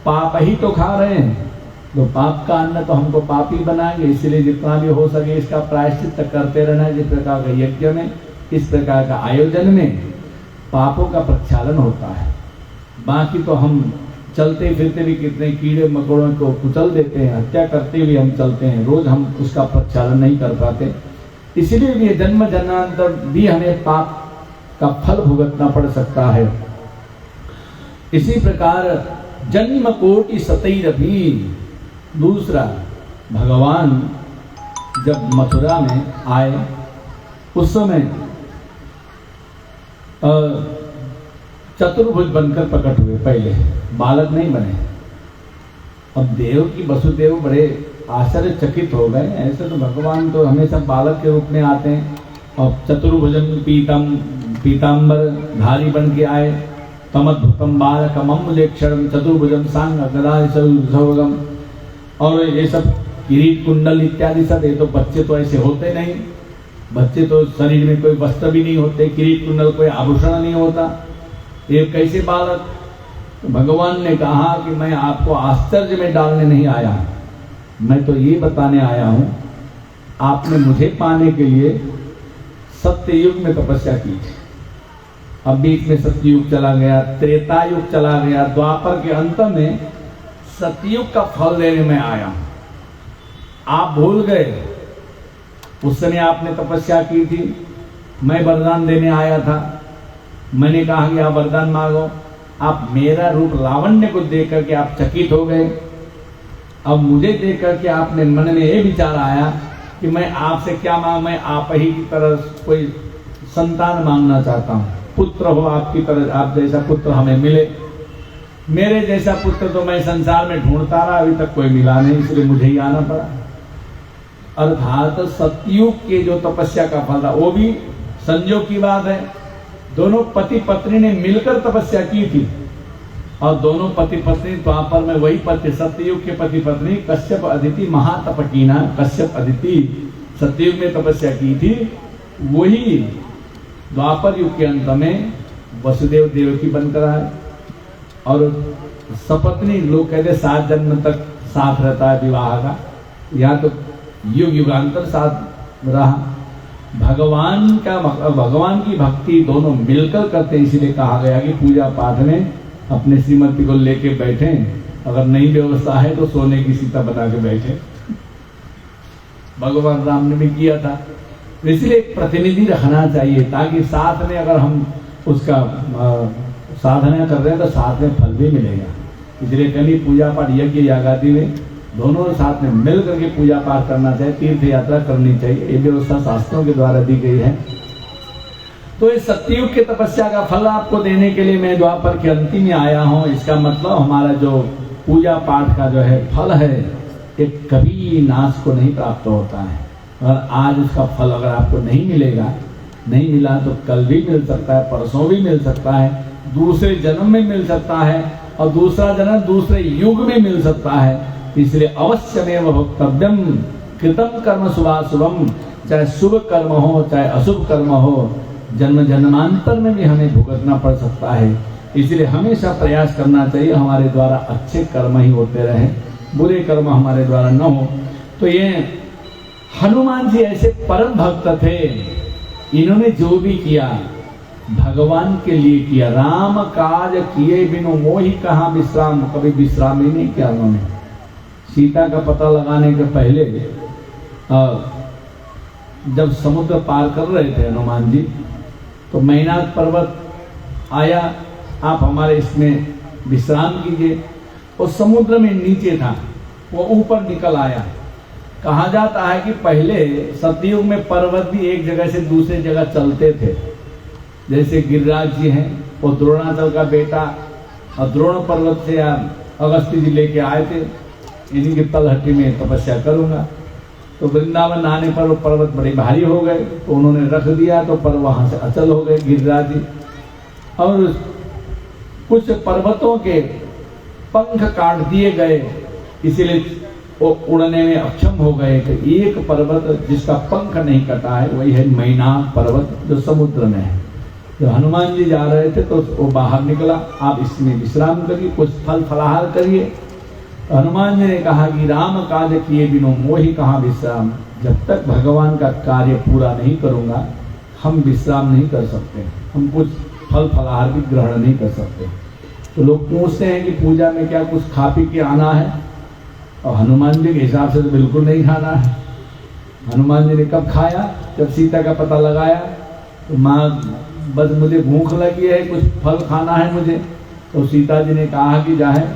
पाप ही तो खा रहे हैं, तो पाप का अन्न तो हमको पाप ही बनाएंगे। इसलिए जितना भी हो सके इसका प्रायश्चित करते रहना है। जिस प्रकार का यज्ञ में, इस प्रकार का आयोजन में पापों का प्रक्षालन होता है। बाकी तो हम चलते फिरते भी कितने कीड़े मकोड़ों को कुचल देते हैं, हत्या करते हुए हम चलते हैं, रोज हम उसका प्रक्षालन नहीं कर पाते। इसलिए भी जन्म जन्मांतर भी हमें पाप का फल भुगतना पड़ सकता है। इसी प्रकार जन्म कोटि शतैरपि। दूसरा, भगवान जब मथुरा में आए उस समय चतुर्भुज बनकर प्रकट हुए, पहले बालक नहीं बने। अब देव की वसुदेव बड़े आश्चर्यचकित हो गए, ऐसे तो भगवान तो हमेशा बालक के रूप में आते हैं, और चतुर्भुजन पीताम्बर धारी बन के आए। तमद्भुतम बालकम अम्बुलेक्षणम चतुर्भुजम सांग गदासौगम, और ये सब किरीट कुंडल इत्यादि सब, ये तो बच्चे तो ऐसे होते नहीं। बच्चे तो शरीर में कोई वस्त्र भी नहीं होते, किरीट कुंडल कोई आभूषण नहीं होता, ये कैसे बालक? तो भगवान ने कहा कि मैं आपको आश्चर्य में डालने नहीं आया, मैं तो ये बताने आया हूं, आपने मुझे पाने के लिए सत्ययुग में तपस्या की थी। अब बीच में सत्ययुग चला गया, त्रेता युग चला गया, द्वापर के अंत में सत्ययुग का फल देने में आया हूं। आप भूल गए, उस समय आपने तपस्या की थी, मैं वरदान देने आया था। मैंने कहा कि आप वरदान मांगो, आप मेरा रूप लावण्य को देख करके आप चकित हो गए। अब मुझे देख करके आपने मन में ये विचार आया कि मैं आपसे क्या मांग, मैं आप ही की तरह कोई संतान मांगना चाहता हूँ, पुत्र हो आपकी तरह, आप जैसा पुत्र हमें मिले। मेरे जैसा पुत्र तो मैं संसार में ढूंढता रहा, अभी तक कोई मिला नहीं, इसलिए मुझे ही आना पड़ा। अर्थात सतयुग के जो तपस्या का फल था, वो भी संयोग की बात है, दोनों पति पत्नी ने मिलकर तपस्या की थी, और दोनों पति पत्नी द्वापर में वही पति, सत्ययुग के पति पत्नी कश्यप अदिति महातपकीना, कश्यप अदिति सत्ययुग में तपस्या की थी, वही द्वापर युग के अंत में वसुदेव देवकी बनकर आए। और सपत्नी, लोग कहते 7 जन्म तक साथ रहता है विवाह का, यहाँ तो युग युगांतर साथ रहा। भगवान की भक्ति दोनों मिलकर करते, इसीलिए कहा गया कि पूजा पाठ में अपने श्रीमती को लेके बैठे, अगर नई व्यवस्था है तो सोने की सीता बना के बैठे। भगवान राम ने भी किया था। इसलिए प्रतिनिधि रखना चाहिए, ताकि साथ में अगर हम उसका साधना कर रहे हैं तो साथ में फल भी मिलेगा। इसलिए कभी पूजा पाठ यज्ञ यागादि में दोनों साथ में मिल करके पूजा पाठ करना चाहिए, तीर्थ यात्रा करनी चाहिए। ये व्यवस्था शास्त्रों के द्वारा दी गई है। तो इस सत्ययुग की तपस्या का फल आपको देने के लिए मैं द्वापर के अंतिम में आया हूँ। इसका मतलब हमारा जो पूजा पाठ का जो है फल है, ये कभी नाश को नहीं प्राप्त होता है। और आज उसका फल अगर आपको नहीं मिलेगा, नहीं मिला तो कल भी मिल सकता है, परसों भी मिल सकता है, दूसरे जन्म में मिल सकता है, और दूसरा जन्म दूसरे युग में मिल सकता है। इसलिए अवश्यमेव भोक्तव्यम कृतम कर्म शुभाशुभम, चाहे शुभ कर्म हो चाहे अशुभ कर्म हो, जन्म जन्मांतर में भी हमें भुगतना पड़ सकता है। इसलिए हमेशा प्रयास करना चाहिए हमारे द्वारा अच्छे कर्म ही होते रहे, बुरे कर्म हमारे द्वारा न हो। तो ये हनुमान जी ऐसे परम भक्त थे, इन्होंने जो भी किया भगवान के लिए किया। राम काज किए बिनु मोहि कहाँ विश्राम, कभी विश्राम ही नहीं किया उन्होंने। सीता का पता लगाने के पहले जब समुद्र पार कर रहे थे हनुमान जी, तो मैनाक पर्वत आया, आप हमारे इसमें विश्राम कीजिए। वो समुद्र में नीचे था, वो ऊपर निकल आया। कहा जाता है कि पहले सतयुग में पर्वत भी एक जगह से दूसरी जगह चलते थे। जैसे गिरिराज जी हैं, वो द्रोणाचल का बेटा, और द्रोण पर्वत से अगस्त्य जी लेके आए थे, इन्हीं की तलहटी में तपस्या करूंगा। तो वृंदावन आने पर वो पर्वत बड़े भारी हो गए, तो उन्होंने रख दिया, तो पर वहां से अचल हो गए गिरिराज जी। और कुछ पर्वतों के पंख काट दिए गए, इसीलिए वो उड़ने में अक्षम हो गए। तो एक पर्वत जिसका पंख नहीं कटा है वही है मैनाक पर्वत, जो समुद्र में है। जब हनुमान जी जा रहे थे तो वो बाहर निकला, आप इसमें विश्राम करिए, कुछ फल फलाहार करिए। तो हनुमान जी ने कहा कि राम काज किए बिनु मोहि कहाँ विश्राम, जब तक भगवान का कार्य पूरा नहीं करूंगा हम विश्राम नहीं कर सकते, हम कुछ फल फलाहार भी ग्रहण नहीं कर सकते। तो लोग पूछते हैं कि पूजा में क्या कुछ खा पी के आना है, और हनुमान जी के हिसाब से तो बिल्कुल नहीं खाना है। हनुमान जी ने कब खाया, जब सीता का पता लगाया, तो माँ बस मुझे भूख लगी है, कुछ फल खाना है मुझे। तो सीता जी ने कहा कि जाए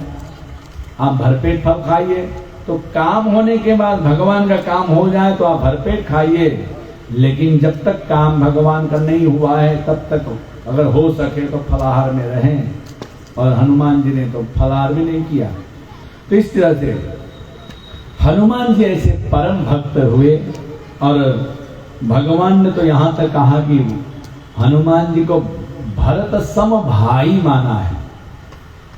आप भरपेट फल खाइए। तो काम होने के बाद भगवान का काम हो जाए तो आप भरपेट खाइए, लेकिन जब तक काम भगवान का नहीं हुआ है तब तक अगर हो सके तो फलाहार में रहें। और हनुमान जी ने तो फलाहार भी नहीं किया। तो इस तरह से हनुमान जी ऐसे परम भक्त हुए। और भगवान ने तो यहाँ तक कहा कि हनुमान जी को भरत सम भाई माना है।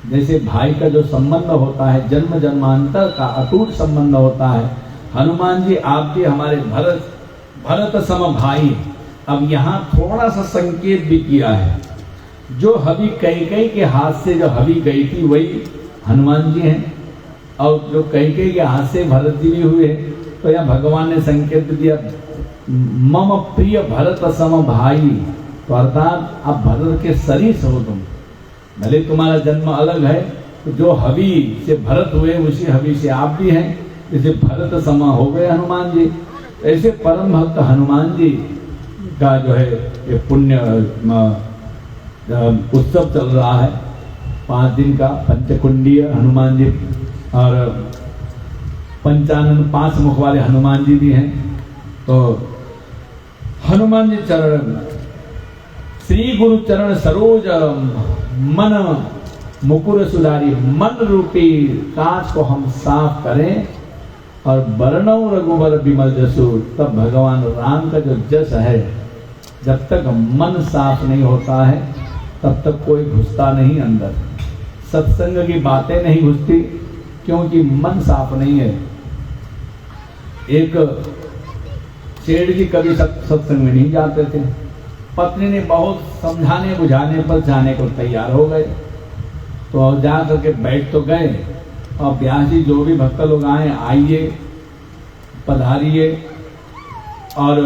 जैसे भाई का जो संबंध होता है, जन्म जन्मांतर का अटूट संबंध होता है, हनुमान जी आप भी हमारे भरत सम भाई। अब यहाँ थोड़ा सा संकेत भी किया है, जो हवि कैकेयी के हाथ से जो हवि गई थी वही हनुमान जी हैं, और जो कैकेयी के हाथ से भरत जी भी हुए। तो यहाँ भगवान ने संकेत दिया मम प्रिय भरत सम भाई, तो अर्थात आप भरत के सरीस हो तुम, भले तुम्हारा जन्म अलग है, तो जो हवि से भरत हुए उसी हवि से आप भी हैं, जैसे भरत समा हो गए हनुमान जी। ऐसे परम भक्त हनुमान जी का जो है ये पुण्य उत्सव चल रहा है 5 दिन का। पंचकुंडीय हनुमान जी और पंचानन 5 मुख वाले हनुमान जी भी हैं। तो हनुमान जी चरण श्री गुरु चरण सरोज मन मुकुर सुधारी, मन रूपी कांच को हम साफ करें और बरनऊ रघुबर विमल जसु। तब भगवान राम का जो जस है, जब तक मन साफ नहीं होता है तब तक कोई घुसता नहीं अंदर, सत्संग की बातें नहीं घुसती, क्योंकि मन साफ नहीं है। एक सेठ जी कभी सत्संग में नहीं जाते थे, पत्नी ने बहुत समझाने बुझाने पर जाने को तैयार हो गए। तो जा करके बैठ तो गए, और व्यास जी जो भी भक्त लोग आए, आइए पधारिए। और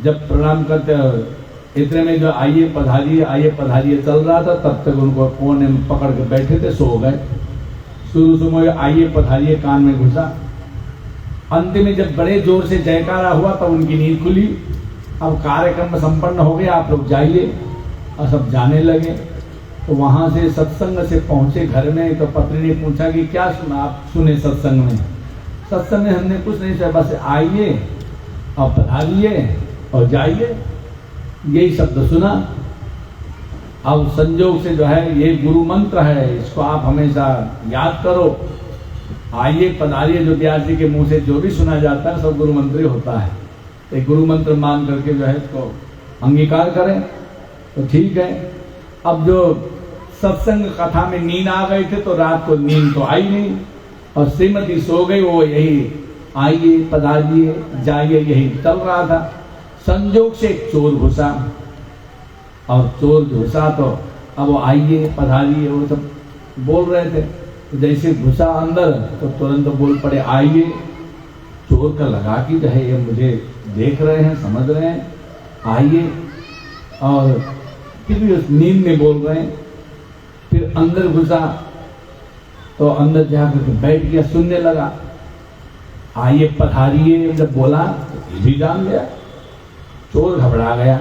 जब प्रणाम करते इतने में जो आइए पधारिए चल रहा था, तब तक उनको कोने में पकड़ के बैठे थे, सो गए। शुरू में आइए पधारिए कान में घुसा, अंत में जब बड़े जोर से जयकारा हुआ तब उनकी नींद खुली। अब कार्यक्रम संपन्न हो गया, आप लोग जाइए, और सब जाने लगे। तो वहां से सत्संग से पहुंचे घर में, तो पत्नी ने पूछा कि क्या सुना, आप सुने सत्संग में? सत्संग में हमने कुछ नहीं कहा, बस आइए और पधारिए और जाइए, यही शब्द सुना। अब संजोग से जो है ये गुरु मंत्र है, इसको आप हमेशा याद करो। आइए पधारिए जो व्यास जी के मुंह से जो भी सुना जाता है सब गुरु मंत्र ही होता है। तो गुरु मंत्र मान करके जो है इसको अंगीकार करें तो ठीक है। अब जो सत्संग कथा में नींद आ गई थे तो रात को नींद तो आई नहीं, और श्रीमती सो गई, वो यही आइए पधारिए जाइए यही चल रहा था। संजोग से एक चोर घुसा, और चोर घुसा तो अब वो आइए पधारिए वो सब बोल रहे थे। तो जैसे घुसा अंदर तो तुरंत बोल पड़े आइए। चोर का लगा कि जो है ये मुझे देख रहे हैं, समझ रहे हैं, आइए, और फिर भी उस नींद में बोल रहे हैं। फिर अंदर घुसा तो अंदर जाकर के बैठ गया, सुनने लगा, आइए पधारिए जब बोला तो भी जान गया। चोर घबरा गया,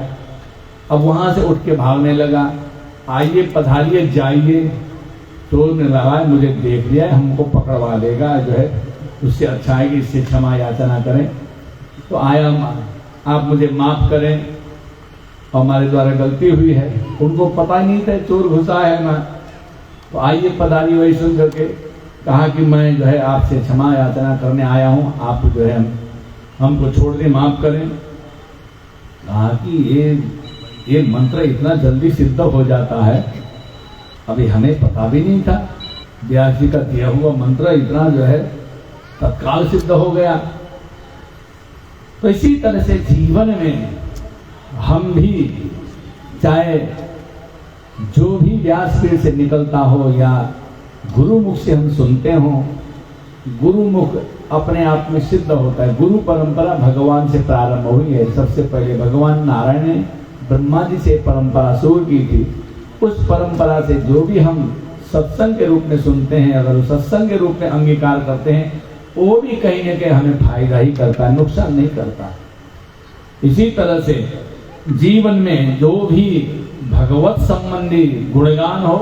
अब वहां से उठ के भागने लगा, आइए पधारिए जाइए। चोर ने लगा मुझे देख लिया, हमको पकड़वा देगा, जो है उससे अच्छा है कि इससे क्षमा याचना करें। तो आया, आप मुझे माफ करें, हमारे द्वारा गलती हुई है। उनको पता ही नहीं था चोर घुसा है मैं। तो आइए पधारिए, वही सुन करके कहा कि मैं जो है आपसे क्षमा याचना करने आया हूँ, आप जो है हमको छोड़ दें, माफ करें। कहा कि ये मंत्र इतना जल्दी सिद्ध हो जाता है, अभी हमें पता भी नहीं था। व्यास जी का दिया हुआ मंत्र इतना जो है तत्काल सिद्ध हो गया। तो इसी तरह से जीवन में हम भी चाहे जो भी व्यासपीठ से निकलता हो या गुरुमुख से हम सुनते हो, गुरुमुख अपने आप में सिद्ध होता है। गुरु परंपरा भगवान से प्रारंभ हुई है। सबसे पहले भगवान नारायण ने ब्रह्मा जी से परंपरा शुरू की थी। उस परंपरा से जो भी हम सत्संग के रूप में सुनते हैं, अगर वो सत्संग के रूप में अंगीकार करते हैं, वो भी कहीं न कहीं हमें फायदा ही करता है, नुकसान नहीं करता। इसी तरह से जीवन में जो भी भगवत संबंधी गुणगान हो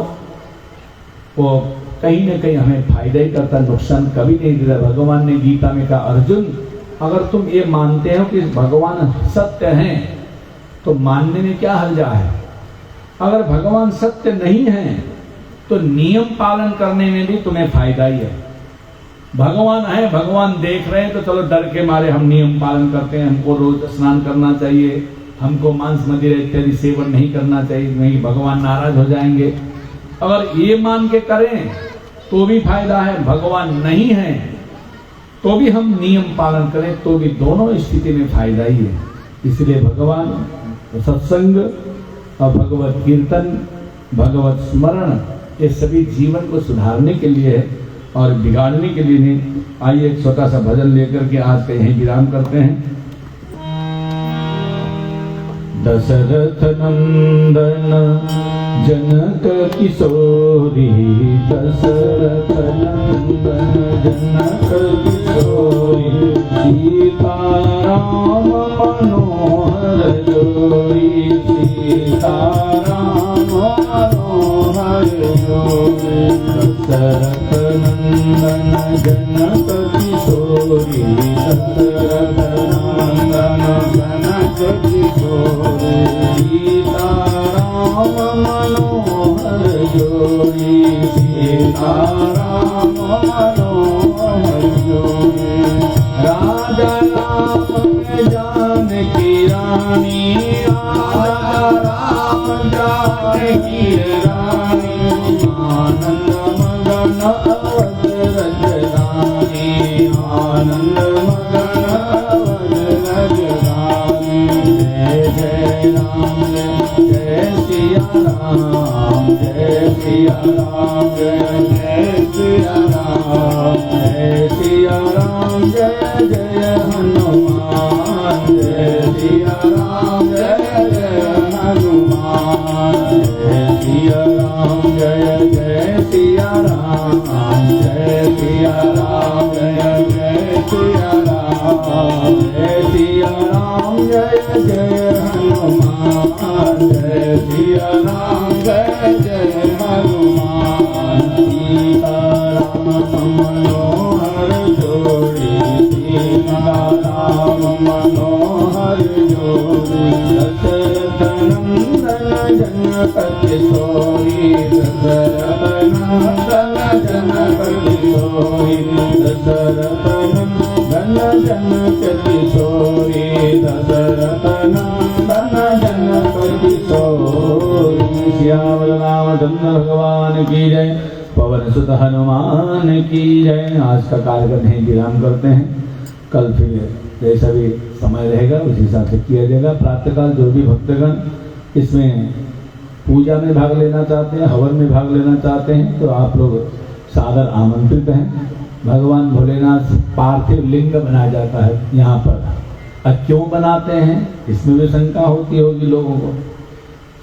वो कहीं न कहीं हमें फायदा ही करता, नुकसान कभी नहीं देता। भगवान ने गीता में कहा, अर्जुन अगर तुम ये मानते हो कि भगवान सत्य हैं तो मानने में क्या हर्जा है। अगर भगवान सत्य नहीं है तो नियम पालन करने में भी तुम्हें फायदा ही है। भगवान है, भगवान देख रहे हैं तो चलो डर के मारे हम नियम पालन करते हैं, हमको रोज स्नान करना चाहिए, हमको मांस मदिरा इत्यादि सेवन नहीं करना चाहिए, नहीं भगवान नाराज हो जाएंगे। अगर ये मान के करें तो भी फायदा है, भगवान नहीं है तो भी हम नियम पालन करें तो भी दोनों स्थिति में फायदा ही है। इसलिए भगवान सत्संग और भगवत कीर्तन, भगवत स्मरण, ये सभी जीवन को सुधारने के लिए है और बिगाड़ने के लिए नहीं। आइए एक छोटा सा भजन लेकर के आज का यहीं विराम करते हैं। दशरथ नंदन जनक किशोरी, दशरथ नंदन जनक किशोरी, सीता राम मनोहर जोड़ी, सीता राम मनोहर जोड़ी। दशरथ नंदन जनक किशोरी, दशरथ नंदन जनक किशोरी, सीता राम मनोहर जोड़ी, सीता राम मनोहर जोड़ी। राजा राम जानकी रानी, राजा राम जानकी रानी, आनंद मगन अवध रजरानी, आनंद मगन अवध रजरानी। जय जय राम जय सिया राम, जय सिया राम जय जय सिया राम, जय सिया राम जय जय हनुमान, जय सिया राम जय जय हनुमान, जय सिया राम जय जय सिया राम, जय सिया राम जय जय सिया राम, जय सिया राम जय जय हनुमान, जय सिया राम जय जय हनुमान। सीता राम मनोहर जोड़ी, सोई दशरथ नंदन जनपति सोई दशरथ नंदन जनपति सोई दशरथ नंदन जनपति सोई। श्यामल रामचंद्र भगवान की जय, पवन सुत हनुमान की जय। आज का कार्यक्रम यहीं विराम करते हैं। कल फिर जैसा भी समय रहेगा उसी हिसाब से किया जाएगा। प्रातःकाल जो भी भक्तगण इसमें पूजा में भाग लेना चाहते हैं, हवन में भाग लेना चाहते हैं, तो आप लोग सादर आमंत्रित हैं। भगवान भोलेनाथ पार्थिव लिंग बनाया जाता है यहाँ पर। अब क्यों बनाते हैं इसमें भी शंका होती होगी लोगों को।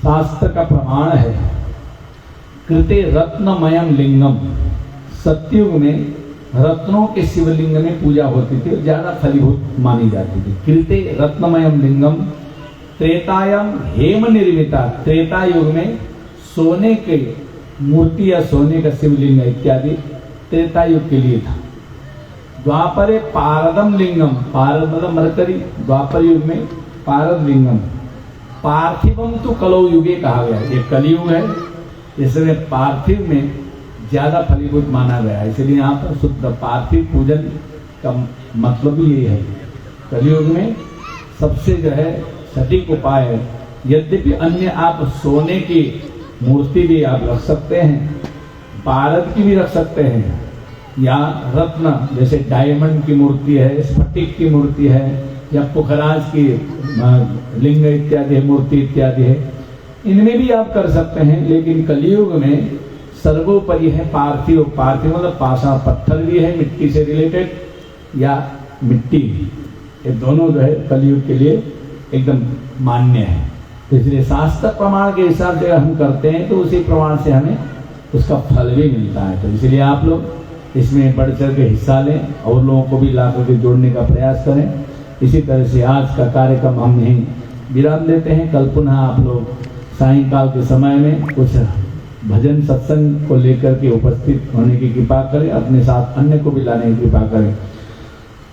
शास्त्र का प्रमाण है, कृते रत्नमयम लिंगम। सतयुग में रत्नों के शिवलिंग में पूजा होती थी, ज्यादा फलीभूत मानी जाती थी। कृते रत्नमयम लिंगम त्रेतायम हेम निर्मिता। त्रेता युग में सोने के मूर्ति या सोने का शिवलिंग इत्यादि त्रेता युग के लिए था। द्वापरे पारदम लिंगम, पारद मतलब मरकरी, द्वापर युग में पारद लिंगम। पार्थिवम तो कलौ युगे कहा गया, ये कलयुग है, इसमें पार्थिव में ज्यादा फलीभूत माना गया है, इसलिए यहाँ पर शुद्ध पार्थिव पूजन का मतलब ही ये है। कलयुग में सबसे जो है सटीक उपाय है। यद्यपि अन्य आप सोने की मूर्ति भी आप रख सकते हैं, पारद की भी रख सकते हैं, या रत्न जैसे डायमंड की मूर्ति है, स्फटिक की मूर्ति है, या पुखराज की लिंग इत्यादि मूर्ति इत्यादि है, इनमें भी आप कर सकते हैं। लेकिन कलयुग में सर्वोपरि है पार्थिव। पार्थिव मतलब पाषाण पत्थर भी है, मिट्टी से रिलेटेड या मिट्टी, ये दोनों जो है कलयुग के लिए एकदम मान्य है। तो इसलिए शास्त्र प्रमाण के हिसाब से हम करते हैं तो उसी प्रमाण से हमें उसका फल भी मिलता है। तो इसलिए आप लोग इसमें बढ़ चढ़ के हिस्सा लें और लोगों को भी ला करके जोड़ने का प्रयास करें। इसी तरह से आज का कार्यक्रम हम यहीं विराम देते हैं। कल पुनः आप लोग सायंकाल के समय में कुछ भजन सत्संग को लेकर के उपस्थित होने की कृपा करें, अपने साथ अन्य को भी लाने की कृपा करें।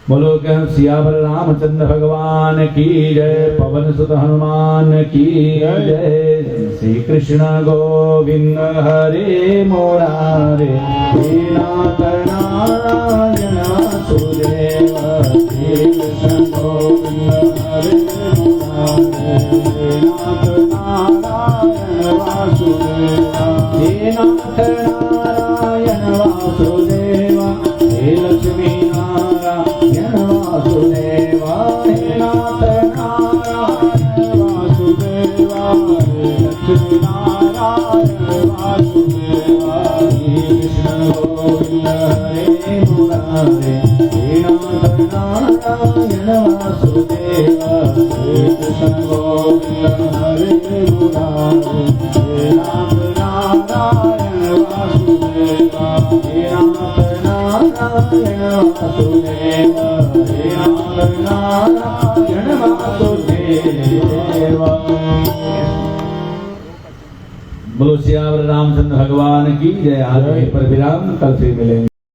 बोलो क्या सियावर रामचंद्र भगवान की जय, पवन सुत हनुमान की जय। श्री कृष्ण गोविंद हरे मुरारे, हे नाथ नारायण वासुदेव। श्री कृष्ण गोविंद हरे मुरारे, हे नाथ नारायण वासुदेव। हे नाथ नारायण वासुदेव, हे लक्ष्मी नारायण वासुदेवा। हे नाथ नारायण वासुदेवा, हे लक्ष्मी नारायण वासुदेवा। हे कृष्ण गोविंद हरे मुरारे, हे नाथ नारायण वासुदेवा। हे कृष्ण गोविंद हरे मुरारे, हे नाथ नारायण वासुदेवा। हे नाथ नारायण वासुदेवा, हे नाथ नारायण वासुदेवा। बोलो सियावर रामचंद्र भगवान की जय। आज यहीं पर विराम, कल फिर मिलेंगे।